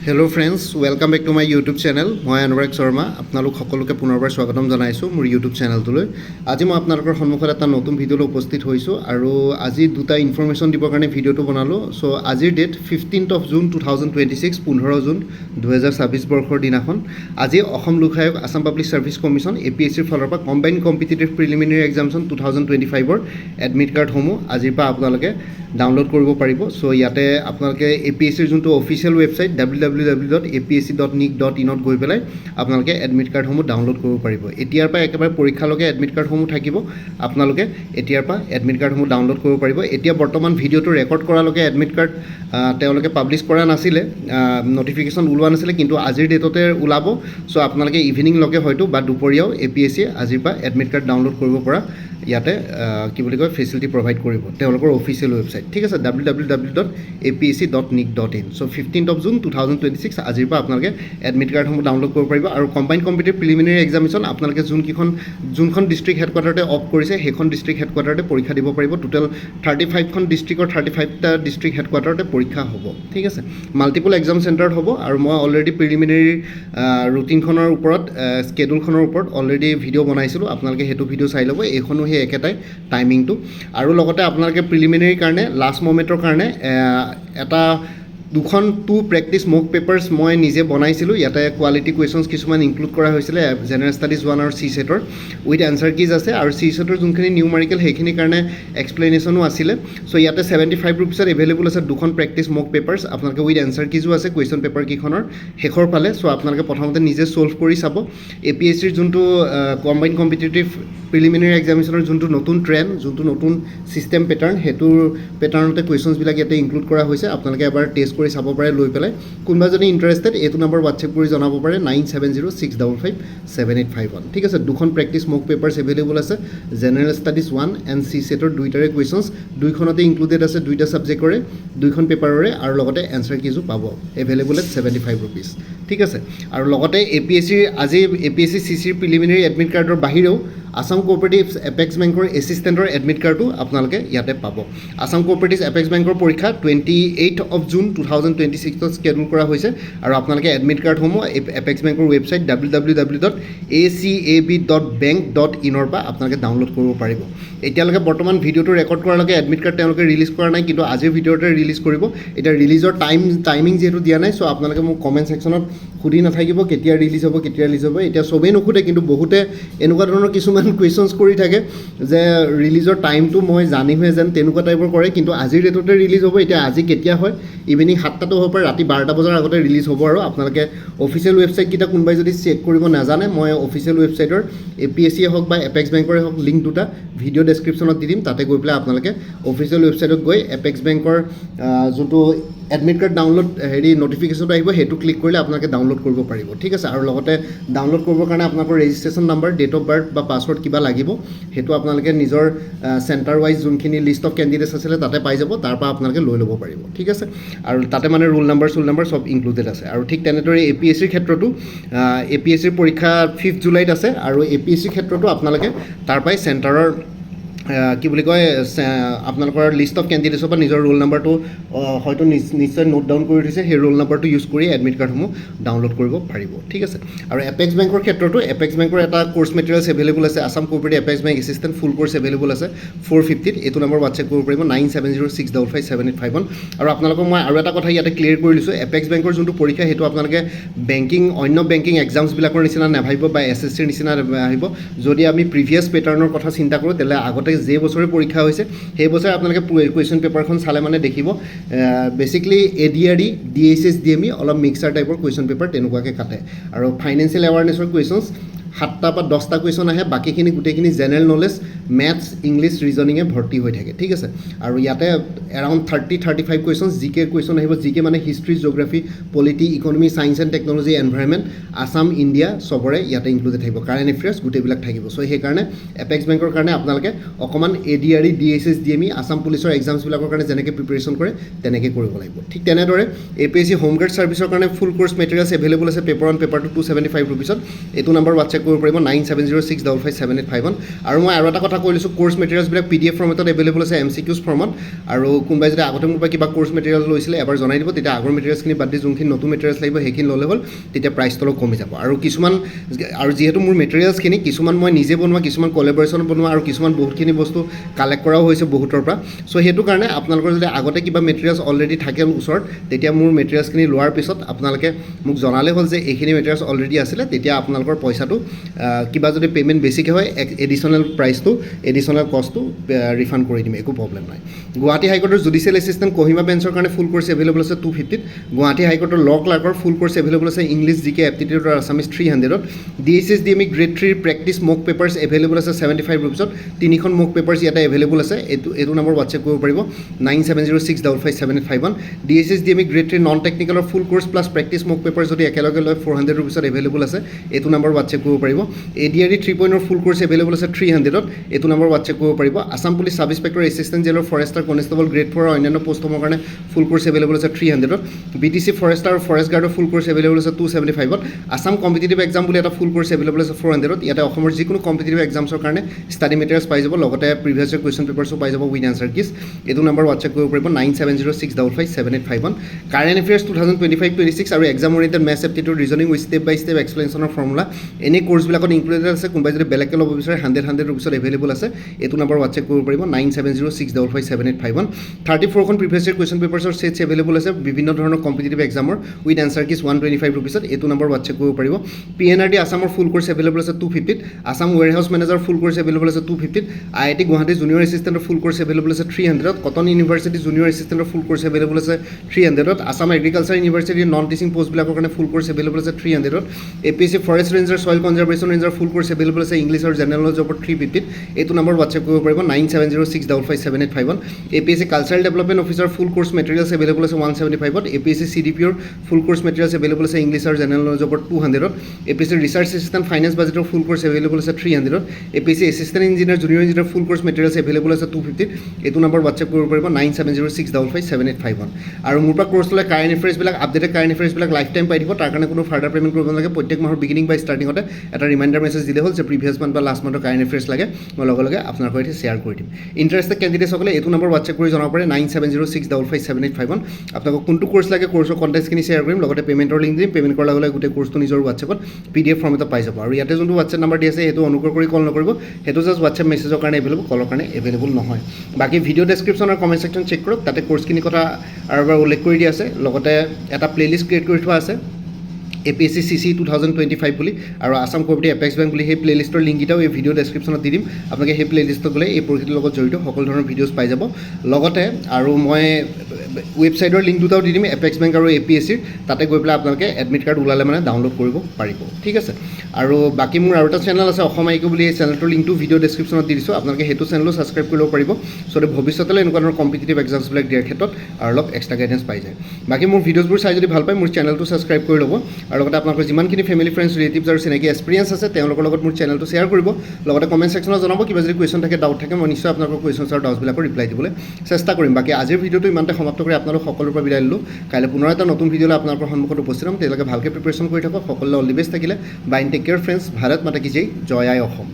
Hello' friends, welcome back to my YouTube channel. মই অনুৰাগ শৰ্মা আপোনালোক সকলোকে পুনৰবাৰ স্বাগতম জনাইছোঁ মোৰ ইউটিউব চেনেলটোলৈ। আজি মই আপোনালোকৰ সন্মুখত এটা নতুন ভিডিঅ'লৈ উপস্থিত হৈছোঁ আৰু আজি দুটা ইনফৰমেশ্যন দিবৰ কাৰণে ভিডিঅ'টো বনালোঁ। চ' আজিৰ ডেট 15 জুন 2026, 15 জুন 2026 বৰ্ষৰ দিনাখন। আজি অসম লোক আয়োগ, আছাম পাব্লিক ছাৰ্ভিচ কমিশ্যন, APSCৰ ফালৰ পৰা কম্বাইণ্ড কম্পিটিটিভ প্ৰিলিমিনেৰী এক্সামিনেশ্যন 2025ৰ এডমিট কাৰ্ডসমূহ আজিৰ পৰা আপোনালোকে ডাউনলোড কৰিব পাৰিব। চ' ইয়াতে আপোনালোকে APSCৰ যোনটো অফিচিয়েল ৱেবছাইট www.apsc.nic.in গৈ পেলাই আপোনালোকে এডমিট কাৰ্ডসমূহ ডাউনলোড কৰিব পাৰিব। এতিয়াৰ পৰা একেবাৰে পৰীক্ষালৈকে এডমিট কাৰ্ডসমূহ থাকিব। আপোনালোকে এতিয়াৰ পৰা এডমিট কাৰ্ডসমূহ ডাউনলোড কৰিব পাৰিব। এতিয়া বৰ্তমান ভিডিঅ'টো ৰেকৰ্ড কৰালৈকে এডমিট কাৰ্ড তেওঁলোকে পাব্লিছ কৰা নাছিলে, নটিফিকেশ্যন ওলোৱা নাছিলে, কিন্তু আজিৰ ডেটতে ওলাব। চ' আপোনালোকে ইভিনিংলৈকে হয়তো বা দুপৰীয়াও APSCয়ে আজিৰ পৰা এডমিট কাৰ্ড ডাউনলোড কৰিব পৰা ইয়াতে ফেচিলিটি প্ৰভাইড কৰিব তেওঁলোকৰ অফিচিয়েল ৱেবছাইট। ঠিক আছে, www.apsc.nic.in। চ' 15 জুন 2026 আজিৰ পৰা আপোনালোকে এডমিট কাৰ্ডসমূহ ডাউনলোড কৰিব পাৰিব। আৰু কম্বাইণ্ড কম্পিটিটিভ প্ৰিলিমিনেৰী এক্সামিনেশ্যন আপোনালোকে যোনখন ডিষ্ট্ৰিক্ট হেডকোৱাৰ্টাৰতে অফ কৰিছে সেইখন ডিষ্ট্ৰিক্ট হেডকোৱাৰ্টাৰতে পৰীক্ষা দিব পাৰিব। টোটেল 35খন ডিষ্ট্ৰিক্টৰ 35টা ডিষ্ট্ৰিক্ট হেডকোৱাৰ্টাৰতে পৰীক্ষা হ'ব। ঠিক আছে, মাল্টিপল এক্সাম চেণ্টাৰত হ'ব। আৰু মই অলৰেডি প্ৰিলিমিনেৰী ৰুটিনখনৰ ওপৰত, স্কেডুলখনৰ ওপৰত অলৰেডি ভিডিঅ' বনাইছিলোঁ, আপোনালোকে সেইটো ভিডিঅ' চাই ল'ব। এইখনো সেই একেটাই টাইমিংটো। আৰু লগতে আপোনালোকে প্ৰিলিমিনেৰীৰ কাৰণে লাষ্ট মমেণ্টৰ কাৰণে দুখন প্ৰেক্টিছ মক পেপাৰ্ছ মই নিজে বনাইছিলোঁ। ইয়াতে কোৱালিটি কুৱেশ্যনছ কিছুমান ইনক্লুড কৰা হৈছিলে, জেনেৰেল ষ্টাডিজ 1 আৰু CSET উইথ এনচাৰ কিজ আছে। আৰু CSET যোনখিনি নিউমাৰিকেল সেইখিনিৰ কাৰণে এক্সপ্লেনেশ্যনো আছিলে। চ' ইয়াতে 75 ৰুপিছত এভেইলেবল আছে দুখন প্ৰেক্টিছ মক পেপাৰ্ছ। আপোনালোকে উইথ এনচাৰ কিজো আছে কুৱেশ্যন পেপাৰ কেইখনৰ শেষৰ ফালে। চ' আপোনালোকে প্ৰথমতে নিজে ছল্ভ কৰি চাব। APSCৰ যোনটো কম্বাইণ্ড কম্পিটিটিভ প্ৰিলিমিনেৰী এক্সামিনেশ্যনৰ যোনটো নতুন ট্ৰেণ্ড, যোনটো নতুন ছিষ্টেম পেটাৰ্ণ, সেইটোৰ পেটাৰ্ণতে কুৱেশ্যনছবিলাক ইয়াতে ইনক্লুড কৰা হৈছে। আপোনালোকে এবাৰ টেষ্ট কৰি চাব পাৰে লৈ পেলাই। কোনোবা যদি ইণ্টাৰেষ্টেড এইটো নম্বৰ হোৱাটছএপ কৰি জনাব পাৰে 9706557851। ঠিক আছে, দুখন প্ৰেক্টিছ মক পেপাৰ্ছ এভেইলেবল আছে, জেনেৰেল ষ্টাডিজ 1 এণ্ড CSET দুইটাৰে কুৱেশ্যনছ দুইখনতে ইনক্লুডেড আছে, দুইটা ছাবজেক্টৰে দুইখন পেপাৰৰে। আৰু লগতে এনচাৰ কিজো পাব এভেইলেবল এট 75 ৰুপিজ। ঠিক আছে, আৰু লগতে আজি APSC CCৰ প্ৰিলিমিনেৰী এডমিট কাৰ্ডৰ বাহিৰেও আছাম কোঅপাৰেটিভ এপেক্স বেংকৰ এছিষ্টেণ্টৰ এডমিট কাৰ্ডো আপোনালোকে ইয়াতে পাব। আছাম কোঅপাৰেটিভ এপেক্স বেংকৰ পৰীক্ষা 28 জুন 2026ত স্কেডুল কৰা হৈছে। আৰু আপোনালোকে এডমিট কাৰ্ডসমূহ এপেক্স বেংকৰ ৱেবছাইট www.acab.bank.in পৰা আপোনালোকে ডাউনলোড কৰিব পাৰিব। এতিয়ালৈকে বৰ্তমান ভিডিঅ'টো ৰেকৰ্ড কৰালৈকে এডমিট কাৰ্ড তেওঁলোকে ৰিলিজ কৰা নাই, কিন্তু আজিৰ ভিডিঅ'তে ৰিলিজ কৰিব। এতিয়া ৰিলিজৰ টাইমিং যিহেতু দিয়া নাই, চ' আপোনালোকে মোক কমেণ্ট ছেকশ্যনত সুধি নাথাকিব কেতিয়া ৰিলিজ হ'ব। এতিয়া চবেই নুসুধে, কিন্তু বহুতে এনেকুৱা ধৰণৰ কিছুমান কুৱেশ্যনছ কৰি থাকে যে ৰিলিজৰ টাইমটো মই জানিমহে যেন তেনেকুৱা টাইপৰ কৰে, কিন্তু আজিৰ ডেটতে ৰিলিজ হ'ব। এতিয়া আজি কেতিয়া হয়, ইভিনিং 7টাতো হ'ব পাৰে, ৰাতি 12টা বজাৰ আগতে ৰিলিজ হ'ব। আৰু আপোনালোকে অফিচিয়েল ৱেবছাইটকেইটা কোনোবাই যদি চেক কৰিব নাজানে, মই অফিচিয়েল ৱেবছাইটৰ APSCয়ে হওক বা এপেক্স বেংকৰে হওক লিংক দুটা ভিডিঅ' ডেছক্ৰিপশ্যনত দি দিম। তাতে গৈ পেলাই আপোনালোকে অফিচিয়েল ৱেবছাইটত গৈ এপেক্স বেংকৰ যোনটো এডমিট কাৰ্ড ডাউনলোড নটিফিকেশ্যনটো আহিব, সেইটো ক্লিক কৰিলে আপোনালোকে ডাউনলোড কৰিব পাৰিব। ঠিক আছে, আৰু লগতে ডাউনলোড কৰিবৰ কাৰণে আপোনালোকৰ registration number, date of birth বা পাছৱৰ্ড কিবা লাগিব, সেইটো আপোনালোকে নিজৰ চেণ্টাৰ ৱাইজ যোনখিনি লিষ্ট অফ কেণ্ডিডেটছ আছিলে তাতে পাই যাব, তাৰ পৰা আপোনালোকে লৈ ল'ব পাৰিব। ঠিক আছে, আৰু তাতে মানে ৰোল নাম্বাৰ চব ইনক্লুডেড আছে। আৰু ঠিক তেনেদৰে APSCৰ ক্ষেত্ৰতো APSCৰ পৰীক্ষা 5 জুলাইত আছে। আৰু APSCৰ ক্ষেত্ৰতো আপোনালোকে তাৰ পৰাই চেণ্টাৰৰ আপোনালোকৰ লিষ্ট অফ কেণ্ডিডেটছৰ পৰা নিজৰ ৰোল নাম্বাৰটো হয়তো নিশ্চয় নোট ডাউন কৰি থৈছে, সেই ৰোল নাম্বাৰটো ইউজ কৰি এডমিট কাৰ্ডসমূহ ডাউনলোড কৰিব পাৰিব। ঠিক আছে, আৰু এপেক্স বেংকৰ ক্ষেত্ৰতো এপেক্স বেংকৰ এটা কোৰ্চ মেটেৰিয়েলছ এভেইলেবল আছে। Assam cooperative apex bank assistant full course available আছে 450। এইটো নম্বৰ হোৱাটছএপ কৰিব পাৰিব 9706557851। আৰু আপোনালোকক মই আৰু এটা কথা ইয়াতে ক্লিয়াৰ কৰি লৈছোঁ, এপেক্স বেংকৰ যোনটো পৰীক্ষা সেইটো আপোনালোকে অন্য বেংকিং এক্সামছবিলাকৰ নিচিনা নাভাবিব বা SSCৰ নিচিনা নাভাবিব। যদি আমি প্ৰিভিয়াছ পেটাৰ্ণৰ কথা চিন্তা কৰোঁ, তেতিয়াহ'লে আগতে যে বছৰে পৰীক্ষা হৈছে সেই বছৰে আপোনালোকে কুৱেশ্যন পেপাৰখন চালে মানে দেখিব বেচিকলি ADRE, DHS, DME অলপ মিক্সাৰ টাইপৰ কুৱেশ্যন পেপাৰ তেনেকুৱাকৈ কাটে। আৰু ফাইনেন্সিয়েল এৱাৰনেছৰ কুৱেশ্যনছ 7টা বা 10টা কুৱেশ্যন আহে, বাকীখিনি গোটেইখিনি জেনেৰেল নলেজ, মেথছ, ইংলিছ, ৰিজনিঙে ভৰ্তি হৈ থাকে। ঠিক আছে, আৰু ইয়াতে এৰাউণ্ড 35 কুৱেশ্যনছ জিকে কুৱেশ্যন আহিব। জিকে মানে history, geography, polity, economy, science and technology, environment, Assam, India চবৰে ইয়াতে ইনক্লুডেড থাকিব। কাৰেণ্ট এফেয়াৰ্ছ গোটেইবিলাক থাকিব। চ' সেইকাৰণে এপেক্স বেংকৰ কাৰণে আপোনালোকে অকণমান ADRE, DHS, DME, আছাম পুলিচৰ এক্সামছবিলাকৰ কাৰণে যেনেকৈ প্ৰিপেৰেশ্যন কৰে তেনেকৈ কৰিব লাগিব। ঠিক তেনেদৰে APSC হোম গাৰ্ড ছাৰ্ভিচৰ কাৰণে ফুল কোৰ্চ মেটেৰিয়েলছ এভেইলেবল আছে। Paper 1, paper 2 275 ৰুপিছত। এইটো নম্বৰ হোৱাটছএপ হোৱাটছএপ কৰিব পাৰিব 9706557851 আৰু মই আৰু এটা কথা কৈ লৈছোঁ কোৰ্চ মেটেৰিয়েলছবিলাক PDF ফৰ্মেটত এভেইলেবল আছে MCQs ফৰ্মত আৰু কোনোবাই যদি আগতে মোৰ পৰা কিবা কোৰ্চ মেটেৰিয়েল লৈছিলে এবাৰ জনাই দিব তেতিয়া আগৰ মেটেৰিয়েলছখিনি বাদ দি যোনখিনি নতুন মেটেৰিয়েলছ লাগিব সেইখিনি ল'লে হ'ল তেতিয়া প্ৰাইচটো অলপ কমি যাব আৰু কিছুমান আৰু যিহেতু মোৰ মেটেৰিয়েলছখিনি কিছুমান মই নিজে বনোৱা কিছুমান কলেবৰেশ্যন বনোৱা আৰু কিছুমান বহুতখিনি বস্তু কালেক্ট কৰাও হৈছে বহুতৰ পৰা চ' সেইটো কাৰণে আপোনালোকৰ যদি আগতে কিবা মেটেৰিয়েলছ অলৰেডি থাকে ওচৰত তেতিয়া মোৰ মেটেৰিয়েলছখিনি লোৱাৰ পিছত আপোনালোকে মোক জনালে হ'ল যে এইখিনি মেটেৰিয়েলছ অলৰেডি আছিলে তেতিয়া আপোনালোকৰ পইচাটো কিবা যদি পে'মেণ্ট বেছিকৈ হয় এডিশ্যনেল প্ৰাইচটো এডিশ্যনেল কষ্টটো ৰিফাণ্ড কৰি দিম একো প্ৰব্লেম নাই গুৱাহাটী হাইকোৰ্টৰ জুডিচিয়েল এছিষ্টেণ্ট কহিমা বেঞ্চৰ কাৰণে ফুল কোৰ্চ এভেইলেবল আছে 250ত গুৱাহাটী হাইকোৰ্টৰ ল' ক্লাৰ্কৰ ফুল কোৰ্চ এভেইলেবল আছে ইংলিছ জিকে এপ্টিটিউড আৰু আছামিজ 300ত DHS DME grade 3 practice mock papers available আছে 75 ৰুপিছত তিনিখন মক পেপাৰ্ছ ইয়াতে এভেইলেবল আছে এইটো নম্বৰ হোৱাটছএপ কৰিব পাৰিব 9706557851 DHS DME গ্ৰেড 3 নন টেকনিকেলৰ ফুল কোৰ্চ প্লাছ প্ৰেক্টিছ মক পেপাৰ যদি একেলগে লয় 400 ৰুপিছত এভেইলেবল আছে এইটো নম্বৰ হোৱাটছএপ কৰিব পাৰিব ADRE 3.0 ফুল কোৰ্চ এভেইলেবল আছে 300ত এইটো নম্বৰ হোৱাটছএপ কৰিব পাৰিব Assam police sub inspector assistant জেলৰ ফৰেষ্টাৰ কনষ্টেবল গ্ৰেড 4 আৰু অন্যান্য পোষ্টসমূহৰ কাৰণে ফুল কোৰ্চ এভেইলেবল আছে 300ত BTC ফৰেষ্টাৰ আৰু ফৰেষ্ট গাৰ্ডৰ ফুল কোৰ্চ এভেইলেবল আছে 275ত আছাম কম্পিটিটিভ এক্সাম বুলি এটা ফুল কোৰ্চ এভেইলেবল আছে 400ত ইয়াতে অসমৰ যিকোনো কম্পিটিটিভ এক্সামছৰ কাৰণে ষ্টাডি মেটেৰিয়েলছ পাই যাব লগতে প্ৰিভিয়াছ ইয়াৰ কুৱেশ্যন পেপাৰ্ছো পাই যাব উইথ এনচাৰ কিজ এইটো নম্বৰ হোৱাটছএপ কৰিব পাৰিব 9706557851 কাৰেণ্ট এফেয়াৰ্ছ 2025-26 আৰু exam oriented maths aptitude reasoning with step by step এক্সপ্লেনেশ্যনৰ ফৰ্মুলা এনে কোৰ্চবিলাকত ইনক্লুডেড আছে কোনোবাই যদি বেলেগকৈ ল'ব বিচাৰে 100 ৰুপিছত এভেইলেবল আছে এইটো নম্বৰ হোৱাটছএপ কৰিব পাৰিব 9706557851 34খন প্ৰিভিয়াছ ইয়াৰ কুৱেশ্যন পেপাৰ্ছৰ ছেটছ এভেইলেবল আছে বিভিন্ন ধৰণৰ কম্পিটিটিভ এক্সামৰ উইথ এনচাৰ কিজ 125 ৰুপিছত এইটো নম্বৰ হোৱাটছএপ কৰিব পাৰিব PNRD আছামৰ ফুল কোৰ্চ এভেইলেবল আছে 250ত Assam warehouse manager full course available আছে 250ত IIT গুৱাহাটী জুনিয়ৰ এছিষ্টেণ্টৰ ফুল কোৰ্চ এভেইলেবল আছে 300ত কটন ইউনিভাৰ্চিটি জুনিয়ৰ এছিষ্টেণ্টৰ ফুল কোৰ্চ এভেইলেবল আছে 300ত আছাম এগ্ৰিকালচাৰ ইউনিভাৰ্চিটিৰ নন টিচিং পোষ্টবিলাকৰ কাৰণে ফুল কোৰ্চ এভেইলেবল আছে 300ত APSC forest ranger soil conservation ranger full course available আছে ইংলিছ আৰু জেনেৰেল নলেজৰ ওপৰত 350ত এইটো নম্বৰ হোৱাটছএপ কৰিব পাৰিব 9706557851 APSC কালচাৰেল ডেভেলপমেণ্ট অফিচাৰ ফুল কোৰ্চ মেটেৰিয়েলছ এভেইলেবল আছে 175ত APSC CDPৰ ফুল কোৰ্চ মেটেৰিয়েলছ এভেইলেবল আছে ইংলিছ আৰু জেনেৰেল নলেজৰ ওপৰত 200ত APSC ৰিচাৰ্চ এছিষ্টেণ্ট ফাইনেন্স বাজেটৰ ফুল কোৰ্চ এভেইলেবল আছে 300ত APSC assistant engineer junior engineer full course materials available আছে 250ত এইটো নম্বৰ হোৱাটছএপ কৰিব পাৰিব 9706557851 আৰু মোৰ পৰা কোৰ্চ ল'লে কাৰেণ্ট এফেয়াৰ্ছবিলাক আপডেটেড কাৰেণ্ট এফেয়াৰ্ছবিলাক লাইফ টাইম পাই দিব তাৰ কাৰণে কোনো ফাৰ্ডাৰ পে'মেণ্ট কৰিব নালাগে প্ৰত্যেক মাহৰ বিগিনিং বা ষ্টাৰ্টিঙতে এটা ৰিমাইণ্ডাৰ মেছেজ দিলে হ'ল যে প্ৰিভিয়াছ মান্থ বা লাষ্ট মান্থৰ কাৰেণ্ট এফেয়াৰ্ছ লাগে মই লগে লগে আপোনাৰ সৈতে শ্বেয়াৰ কৰি দিম ইণ্টাৰেষ্টেড কেণ্ডিডেটসকলে এইটো নম্বৰ হোৱাটছএপ কৰি জনাব পাৰে 9706557851 আপোনালোকক কোনটো কোৰ্চ লাগে কোৰ্চৰ কণ্টেক্টখিনি শ্বেয়াৰ কৰিম লগতে পে'মেণ্টৰ লিংক দিম পে'মেণ্ট কৰাৰ লগে লগে গোটেই কোৰ্চটো নিজৰ হোৱাটছএপত PDF ফৰ্মেটত পাই যাব আৰু ইয়াতে যোনটো হোৱাটছএপ নাম্বাৰ দি আছে সেইটো অনুগ্ৰহ কৰি কল নকৰিব সেইটো জাষ্ট হোৱাটছএপ মেছেজৰ কাৰণে এভেইলেবল কলৰ কাৰণে এভেইলেবল নহয় বাকী ভিডিঅ' ডেছক্ৰিপশ্যন আৰু কমেণ্ট ছেকশ্যন চেক কৰক তাতে কোৰ্চখিনি কথা আৰু এবাৰ উল্লেখ কৰি দিয়া আছে লগতে এটা প্লেলিষ্ট ক্ৰিয়েট কৰি থোৱা আছে APSC CC 2025 বুলি আৰু আছাম কোঅপাৰেটিভ এপেক্স বেংক বুলি সেই প্লেলিষ্টৰ লিংককেইটাও এই ভিডিঅ' ডেছক্ৰিপশ্যনত দি দিম আপোনালোকে সেই প্লেলিষ্টত গ'লে এই পৰীক্ষাটোৰ লগত জড়িত সকলো ধৰণৰ ভিডিঅ'জ পাই যাব লগতে আৰু মই ৱেবছাইটৰ লিংক দুটাও দি দিম এপেক্স বেংক আৰু APSCৰ তাতে গৈ পেলাই আপোনালোকে এডমিট কাৰ্ড ওলালে মানে ডাউনলোড কৰিব পাৰিব ঠিক আছে আৰু বাকী মোৰ আৰু এটা চেনেল আছে অসম আইকো বুলি এই চেনেলটোৰ লিংকটো ভিডিঅ' ডেছক্ৰিপশ্যনত দি দিছোঁ আপোনালোকে সেইটো চেনেলো ছাবস্ক্ৰাইব কৰিব পাৰিব চ' ভৱিষ্যতলৈ এনেকুৱা ধৰণৰ কম্পিটিটিভ এক্সামছবিলাক দিয়াৰ ক্ষেত্ৰত আৰু অলপ এক্সট্ৰা গাইডেঞ্চ পাই যায় বাকী মোৰ ভিডিঅ'জবোৰ চাই যদি ভাল পায় মোৰ চেনেলটো ছাবস্ক্ৰাইব কৰি ল'ব আৰু লগতে আপোনালোকৰ যিমানখিনি ফেমিলি ফ্ৰেণ্ডছ ৰিলেটিভছ আৰু চিনাকি এক্সপিৰিয়েঞ্চ আছে তেওঁলোকৰ লগত মোৰ চেনেলটো শ্বেয়াৰ কৰিব লগতে কমেণ্ট ছেকশ্যনত জনাব কিবা যদি কুৱেশ্যন থাকে ডাউট থাকে মই নিশ্চয় আপোনালোকৰ কুৱেশ্যনছ আৰু ডাউটছবিলাকৰ ৰিপ্লাই দিবলৈ চেষ্টা কৰিম বাকী আজিৰ ভিডিঅ'টো ইমানতে সমাপ্ত কৰি আপোনালোক সকলোৰ পৰা বিদায় ল'লোঁ কাইলৈ পুনৰ এটা নতুন ভিডিঅ'লৈ আপোনালোকৰ সন্মুখত উপস্থিত হ'ম তেওঁলোকে ভালকৈ প্ৰিপেৰেশ্যন কৰি থাকক সকলোলৈ অল দি বেষ্ট থাকিলে bye take care friends Bharat মাতা কি জয় জয় আই অসম